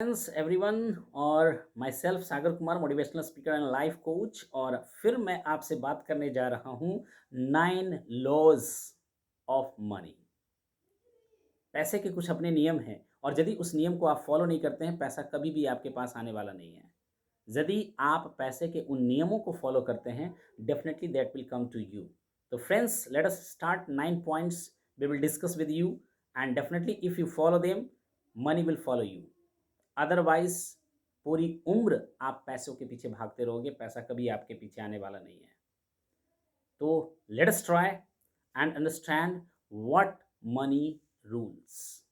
Friends everyone और my self Sagar Kumar motivational speaker and life coach. और फिर मैं आपसे बात करने जा रहा हूँ 9 लॉज ऑफ मनी। पैसे के कुछ अपने नियम हैं और यदि उस नियम को आप फॉलो नहीं करते हैं, पैसा कभी भी आपके पास आने वाला नहीं है। यदि आप पैसे के उन नियमों को फॉलो करते हैं, definitely that will come to you. तो friends, let us start 9 points we will discuss with you, and definitely if you follow them, money will follow you. Otherwise पूरी उम्र आप पैसों के पीछे भागते रहोगे, पैसा कभी आपके पीछे आने वाला नहीं है। तो let us try and understand what money rules.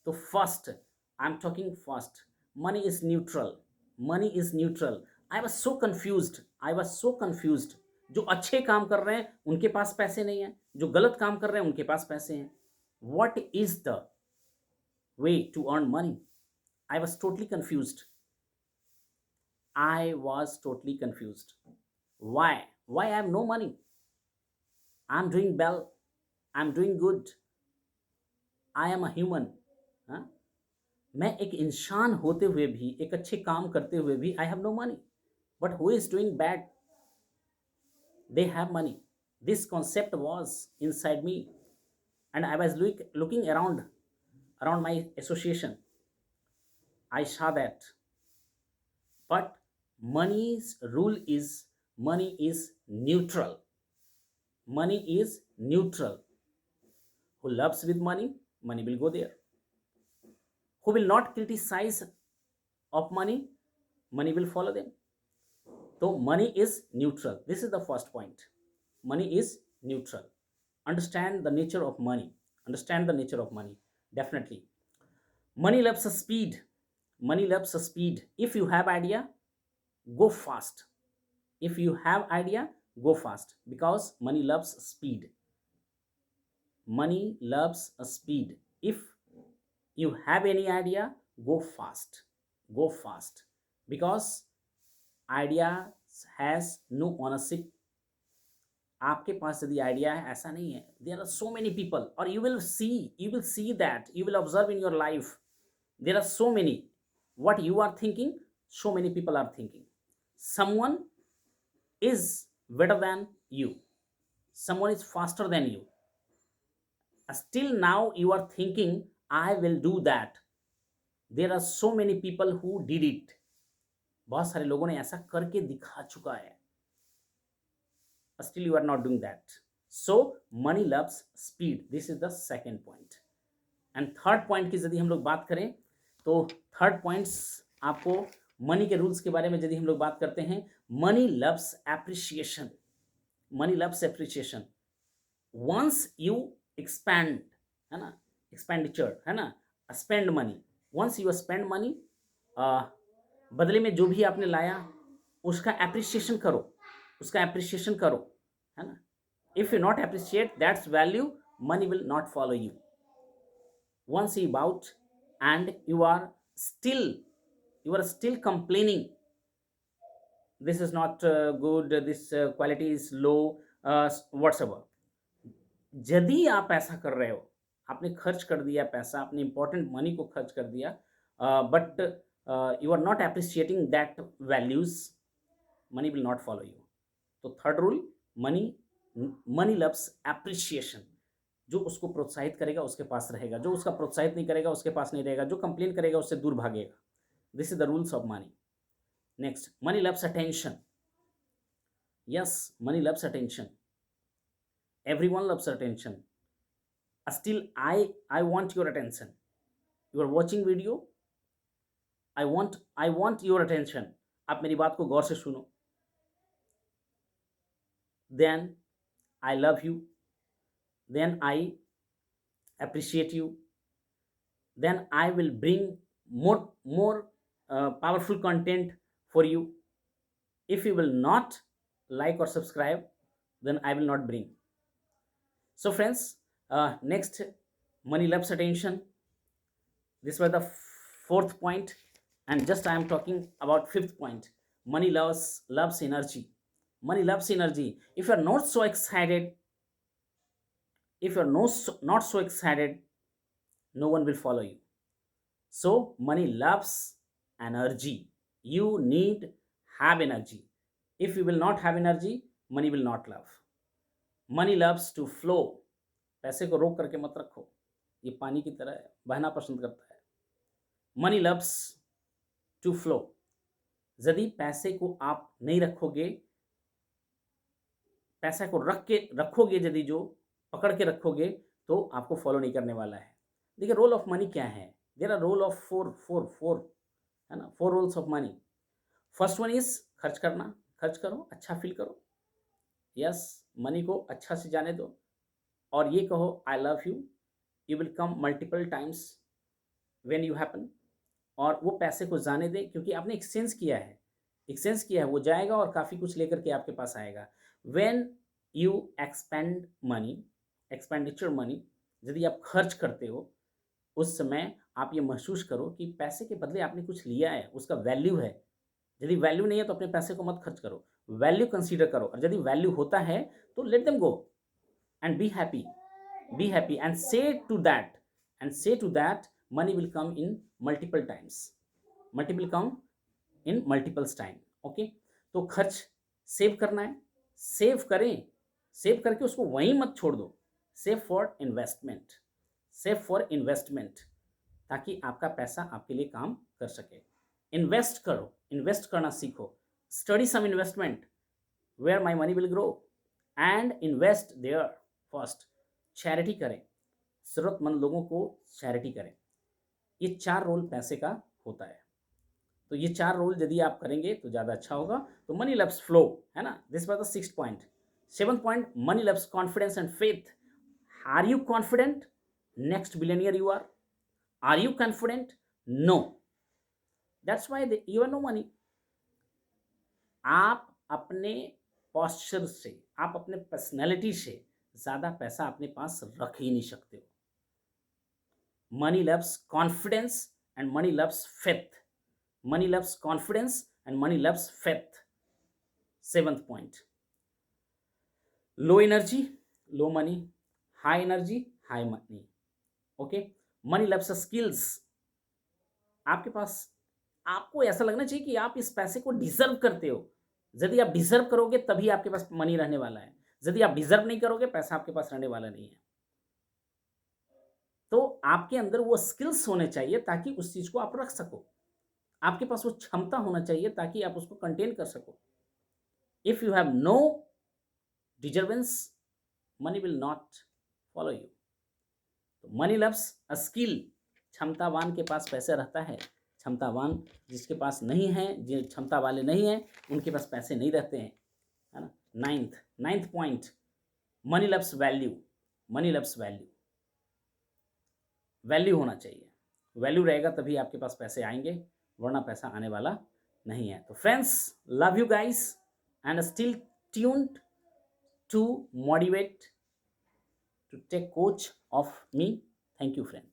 तो first, I am talking first, money is neutral. Money is neutral. I was so confused, I was so confused. जो अच्छे काम कर रहे हैं उनके पास पैसे नहीं है, जो गलत काम कर रहे हैं उनके पास पैसे हैं। What is the way to earn money? I was totally confused. I was totally confused. Why? Why I have no money? I'm doing well. I'm doing good. I am a human. हाँ? मैं एक इंसान होते हुए भी, एक अच्छे काम करते हुए भी, I have no money. But who is doing bad? They have money. This concept was inside me, and I was looking around my association. I saw that. But money's rule is money is neutral. Money is neutral. Who loves with money, money will go there. Who will not criticize of money, money will follow them. So money is neutral. This is the first point. Money is neutral. Understand the nature of money. Understand the nature of money. Definitely. Money loves a speed. Money loves a speed. If you have idea, go fast. If you have idea, go fast, because money loves speed. Money loves a speed. If you have any idea, go fast. Go fast, because idea has no ownership. आपके पास यदि idea है, ऐसा नहीं है, there are so many people, और you will see that, you will observe in your life, there are so many, what you are thinking, so many people are thinking. Someone is better than you, someone is faster than you. Still now you are thinking, I will do that. There are so many people who did it. बहुत सारे लोगों ने ऐसा करके दिखा चुका है. Still you are not doing that. So money loves speed. This is the second point. And third point की यदि हम लोग बात करें, तो थर्ड पॉइंट्स आपको मनी के रूल्स के बारे में यदि हम लोग बात करते हैं, money loves appreciation. Money loves appreciation. Once you expand, है ना, एक्सपेंडिचर, है ना, spend money, once you spend money, बदले में जो भी आपने लाया उसका एप्रिसिएशन करो, उसका एप्रिसिएशन करो, है ना. If you not appreciate that's value, money will not follow you. Once you bought and you are still complaining, this is not good, this quality is low, whatsoever. यदि आप ऐसा कर रहे हो, आपने खर्च कर दिया पैसा, आपने इंपॉर्टेंट मनी को खर्च कर दिया, but you are not appreciating that values, money will not follow you. तो third rule, money loves appreciation. जो उसको प्रोत्साहित करेगा उसके पास रहेगा, जो उसका प्रोत्साहित नहीं करेगा उसके पास नहीं रहेगा, जो कंप्लेन करेगा उससे दूर भागेगा. This is the rules of money. Next, money loves attention. Yes, money loves attention. Everyone loves attention. Still I want your attention. You are watching video, I want your attention. आप मेरी बात को गौर से सुनो. Then I love you, then I appreciate you, then I will bring more powerful content for you. If you will not like or subscribe, then I will not bring. So friends, next, money loves attention. This was the fourth point, and just I am talking about fifth point. Money loves energy. Money loves energy. If you are not so excited, if you're not so excited, no one will follow you. So money loves energy. You need have energy. If you will not have energy, money will not love. Money loves to flow. पैसे को रोक करके मत रखो, ये पानी की तरह है, बहना पसंद करता है. Money loves to flow. यदि पैसे को आप नहीं रखोगे, पैसा को रखोगे, यदि जो पकड़ के रखोगे तो आपको फॉलो नहीं करने वाला है. देखिए रोल ऑफ मनी क्या है. There are role of four है ना, 4 roles of money. First one is खर्च करना. खर्च करो, अच्छा फील करो. यस, मनी को अच्छा से जाने दो और ये कहो आई love you. You will come multiple times when you happen. और वो पैसे को जाने दे, क्योंकि आपने एक्सचेंज किया है, वो जाएगा और काफ़ी कुछ लेकर के आपके पास आएगा. When you expand money, expenditure money, यदि आप खर्च करते हो, उस समय आप ये महसूस करो कि पैसे के बदले आपने कुछ लिया है, उसका वैल्यू है. यदि वैल्यू नहीं है तो अपने पैसे को मत खर्च करो, वैल्यू कंसीडर करो. और यदि वैल्यू होता है तो let them go and be happy and say to that money will come in multiple times, multiples time. Okay, तो खर्च सेव करना है, सेव करके उसको वहीं मत छोड़ दो. सेव फॉर इन्वेस्टमेंट, ताकि आपका पैसा आपके लिए काम कर सके. इन्वेस्ट करना सीखो. Study some investment where my money will grow and invest there first. Charity करें, ज़रूरतमंद लोगों को चैरिटी करें. ये 4 रोल पैसे का होता है. तो ये 4 रोल यदि आप करेंगे तो ज़्यादा अच्छा होगा. तो मनी लव्स फ्लो, है ना. This was the 6th point. 7th point, money loves confidence and faith. Are you confident? Next billionaire you are. Are you confident? No. That's why you are no money. आप अपने posture से, आप अपने personality से ज़्यादा पैसा अपने पास रख ही नहीं सकते हो. Money loves confidence and money loves faith. Money loves confidence and money loves faith. 7th point. Low energy, low money. High energy, high money. Okay. Money loves skills. आपके पास, आपको ऐसा लगना चाहिए कि आप इस पैसे को डिजर्व करते हो. यदि आप डिजर्व करोगे तभी आपके पास मनी रहने वाला है. यदि आप डिजर्व नहीं करोगे, पैसा आपके पास रहने वाला नहीं है. तो आपके अंदर वो स्किल्स होने चाहिए ताकि उस चीज को आप रख सको. आपके पास वो क्षमता होना चाहिए ताकि आप उसको कंटेन कर सको. If you have no deservance, money will not follow you. तो मनी लव्स अ स्किल. क्षमतावान के पास पैसे रहता है. क्षमतावान जिसके पास नहीं है, जो क्षमता वाले नहीं हैं, उनके पास पैसे नहीं रहते हैं, है ना. 9th point, money loves value. Money loves value. Value होना चाहिए. वैल्यू रहेगा तभी आपके पास पैसे आएंगे, वरना पैसा आने वाला नहीं है. तो friends, love you guys and still tuned to motivate to take coach of me. Thank you friends.